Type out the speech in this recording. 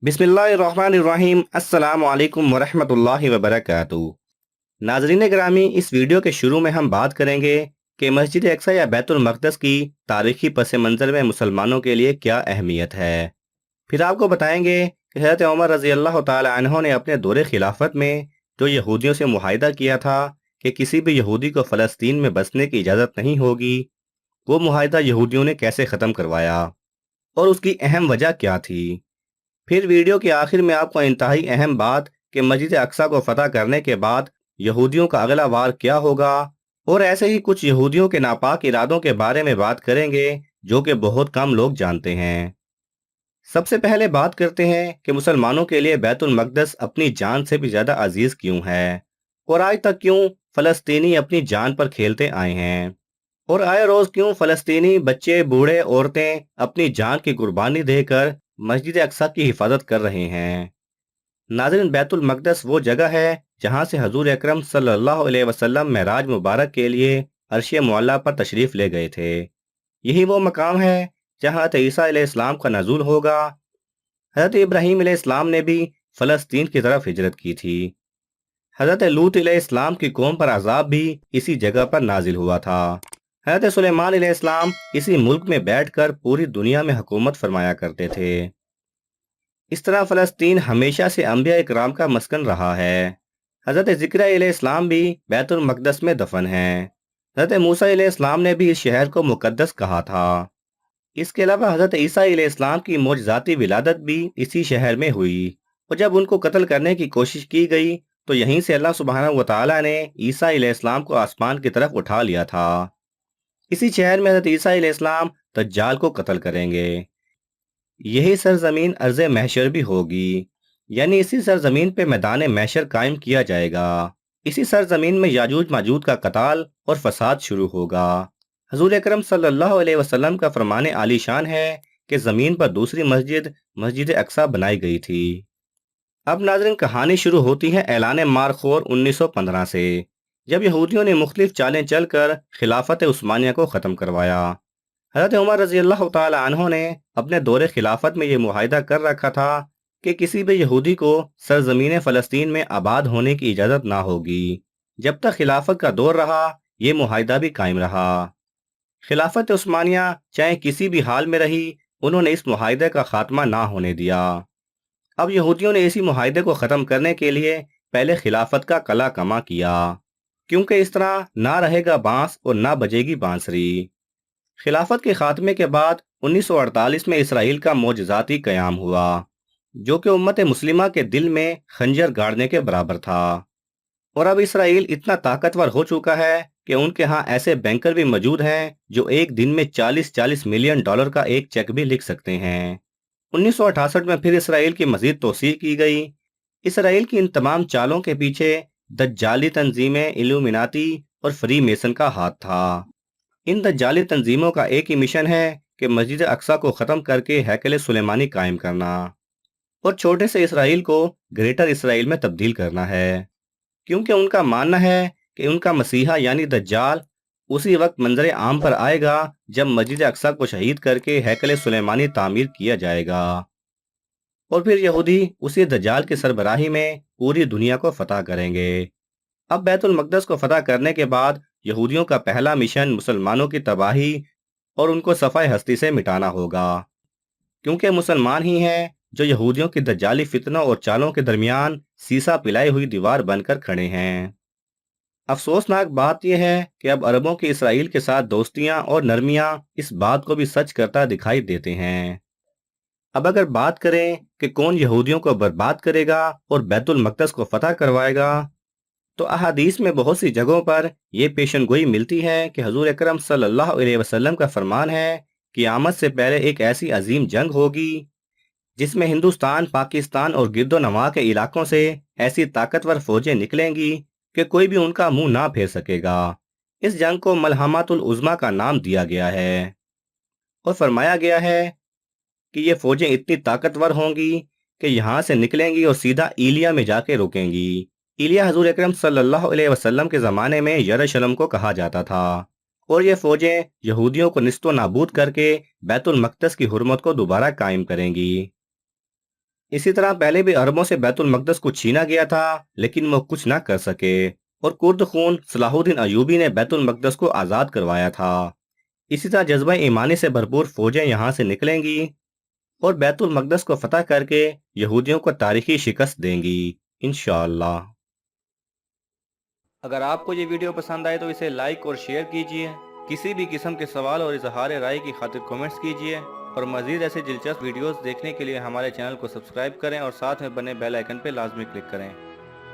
बिस्मिल्लाहिर्रहमानिर्रहीम अस्सलाम वालेकुम वरहमतुल्लाहि वबरकातुहू। नाजरीन ग्रामी, इस वीडियो के शुरू में हम बात करेंगे कि मस्जिद अक्सा या बैतुल मक़दस की तारीखी पस मंज़र में मुसलमानों के लिए क्या अहमियत है। फिर आपको बताएंगे कि हज़रत उमर रज़ी अल्लाह तआला अन्हो ने अपने दौरे खिलाफत में जो यहूदियों से मुआहिदा किया था कि किसी भी यहूदी को फ़लस्तीन में बसने की इजाज़त नहीं होगी, वो मुआहिदा यहूदियों ने कैसे ख़त्म करवाया और उसकी अहम वजह क्या थी। फिर वीडियो के आखिर में आपको इंतहाई अहम बात कि मस्जिद अक्सा को फतह करने के बाद यहूदियों का अगला वार क्या होगा, और ऐसे ही कुछ यहूदियों के नापाक इरादों के बारे में बात करेंगे जो कि बहुत कम लोग जानते हैं। सबसे पहले बात करते हैं कि मुसलमानों के लिए बैतुल मक़दस अपनी जान से भी ज़्यादा अजीज क्यों है, और आज तक क्यों फ़लस्तीनी अपनी जान पर खेलते आए हैं, और आए रोज़ क्यों फ़लस्तीनी बच्चे बूढ़े औरतें अपनी जान की कुर्बानी देकर मस्जिद अक्सा की हिफाजत कर रहे हैं। नाज़रीन, बैतुल मक़दस वो जगह है जहाँ से हजूर अकरम सल्लल्लाहु अलैहि वसल्लम महराज मुबारक के लिए अर्श मुअल्ला पर तशरीफ़ ले गए थे। यही वो मकाम है जहाँ हज़रत ईसा अलैहिस्सलाम का नज़ूल होगा। हज़रत इब्राहीम अलैहिस्सलाम ने भी फ़लस्तीन की तरफ हिजरत की थी। हज़रत लूत अलैहिस्सलाम की कौम पर अज़ाब भी इसी जगह पर नाजिल हुआ था। हज़रत सुलेमान अलैहिस्सलाम इसी मुल्क में बैठकर पूरी दुनिया में हुकूमत फरमाया करते थे। इस तरह फ़लस्तीन हमेशा से अंबिया इकराम का मस्कन रहा है। हज़रत ज़िक्रिया अलैहिस्सलाम भी बैतुल मक़दस में दफन हैं। हज़रत मूसा अलैहिस्सलाम ने भी इस शहर को मुकद्दस कहा था। इसके अलावा हज़रत ईसा अलैहिस्सलाम की मौजज़ाती विलादत भी इसी शहर में हुई, और जब उनको कत्ल करने की कोशिश की गई तो यहीं से अल्लाह सुब्हानहू व तआला ने ईसा अलैहिस्सलाम को आसमान की तरफ उठा लिया था। इसी शहर में हज़रत ईसा अलैहिस्सलाम दज्जाल को कत्ल करेंगे। यही सरजमीन अर्ज़ महशर भी होगी, यानी इसी सरजमीन पे मैदान महशर कायम किया जाएगा। इसी सरजमीन में याजूज माजूज का कताल और फसाद शुरू होगा। हजूर अकरम सल्लल्लाहु अलैहि वसल्लम का फरमान आलीशान है कि ज़मीन पर दूसरी मस्जिद मस्जिद अक्सा बनाई गई थी। अब नाज़रीन, कहानी शुरू होती है ऐलान मारखोर 1915 से, जब यहूदियों ने मुख्तलिफ चालें चलकर खिलाफत उस्मानिया को ख़त्म करवाया। हज़रत उमर रज़ी अल्लाह तआला अन्हो ने अपने दौरे खिलाफत में ये मुआहिदा कर रखा था कि किसी भी यहूदी को सरजमीन फ़लस्तीन में आबाद होने की इजाज़त ना होगी। जब तक खिलाफत का दौर रहा, ये मुआहिदा भी कायम रहा। खिलाफत उस्मानिया चाहे किसी भी हाल में रही, उन्होंने इस मुआहिदे का खात्मा ना होने दिया। अब यहूदियों ने इसी मुआहिदे को ख़त्म करने के लिए पहले खिलाफत का कला कमा किया, क्योंकि इस तरह ना रहेगा बांस और ना बजेगी बांसुरी। खिलाफत के खात्मे के बाद 1948 में इसराइल का मोजज़ाती क़याम हुआ, जो कि उम्मत मुस्लिमा के दिल में खंजर गाड़ने के बराबर था। और अब इसराइल इतना ताकतवर हो चुका है कि उनके यहाँ ऐसे बैंकर भी मौजूद हैं जो एक दिन में 40-40 मिलियन डॉलर का एक चेक भी लिख सकते हैं। 1968 में फिर इसराइल की मजीद तोसी की गई। इसराइल की इन तमाम चालों के पीछे दज्जाली तंजीमें, इल्यूमिनाती और फ्री मेसन का हाथ था। इन दज्जाली तंजीमों का एक ही मिशन है कि मस्जिद अक्सा को ख़त्म करके हैकल सुलेमानी कायम करना और छोटे से इसराइल को ग्रेटर इसराइल में तब्दील करना है, क्योंकि उनका मानना है कि उनका मसीहा यानी दज्जाल उसी वक्त मंजर आम पर आएगा जब मस्जिद अक्सा को शहीद करके हैकल सुलेमानी तामीर किया जाएगा, और फिर यहूदी उसी दज्जाल की सरबराही में पूरी दुनिया को फतह करेंगे। अब बैतुल मक़दस को फतह करने के बाद यहूदियों का पहला मिशन मुसलमानों की तबाही और उनको सफ़ाए हस्ती से मिटाना होगा, क्योंकि मुसलमान ही हैं जो यहूदियों की दज्जाली फितनों और चालों के दरमियान सीसा पिलाई हुई दीवार बनकर खड़े हैं। अफसोसनाक बात यह है कि अब अरबों की इसराइल के साथ दोस्तियां और नरमियां इस बात को भी सच करता दिखाई देते हैं। अब अगर बात करें कि कौन यहूदियों को बर्बाद करेगा और बैतुल मक़दस को फतह करवाएगा, तो अहादीस में बहुत सी जगहों पर यह पेशनगोई मिलती है कि हजूर अकरम सल्लल्लाहु अलैहि वसल्लम का फरमान है कि क़यामत से पहले एक ऐसी अजीम जंग होगी जिसमें हिंदुस्तान, पाकिस्तान और गिरदो नवा के इलाकों से ऐसी ताकतवर फौजें निकलेंगी कि कोई भी उनका मुंह ना फेर सकेगा। इस जंग को मलहमातुल उज़्मा का नाम दिया गया है, और फरमाया गया है कि ये फौजें इतनी ताकतवर होंगी कि यहाँ से निकलेंगी और सीधा ईलिया में जाके रुकेंगी। ईलिया हजूर अकरम सल्लल्लाहु अलैहि वसल्लम के ज़माने में यरूशलेम को कहा जाता था, और ये फौजें यहूदियों को निस्तो नाबूद करके बैतुल मक़दस की हुर्मत को दोबारा कायम करेंगी। اسی طرح پہلے بھی عربوں سے بیت المقدس کو چھینا گیا تھا لیکن وہ کچھ نہ کر سکے، اور کرد خون صلاح الدین ایوبی نے بیت المقدس کو آزاد کروایا تھا۔ اسی طرح جذبہ ایمانی سے بھرپور فوجیں یہاں سے نکلیں گی اور بیت المقدس کو فتح کر کے یہودیوں کو تاریخی شکست دیں گی انشاءاللہ۔ اگر آپ کو یہ ویڈیو پسند آئے تو اسے لائک اور شیئر کیجئے، کسی بھی قسم کے سوال اور اظہار رائے کی خاطر کومنٹس کیجئے، اور مزید ایسے دلچسپ ویڈیوز دیکھنے کے لیے ہمارے چینل کو سبسکرائب کریں اور ساتھ میں بنے بیل آئیکن پہ لازمی کلک کریں۔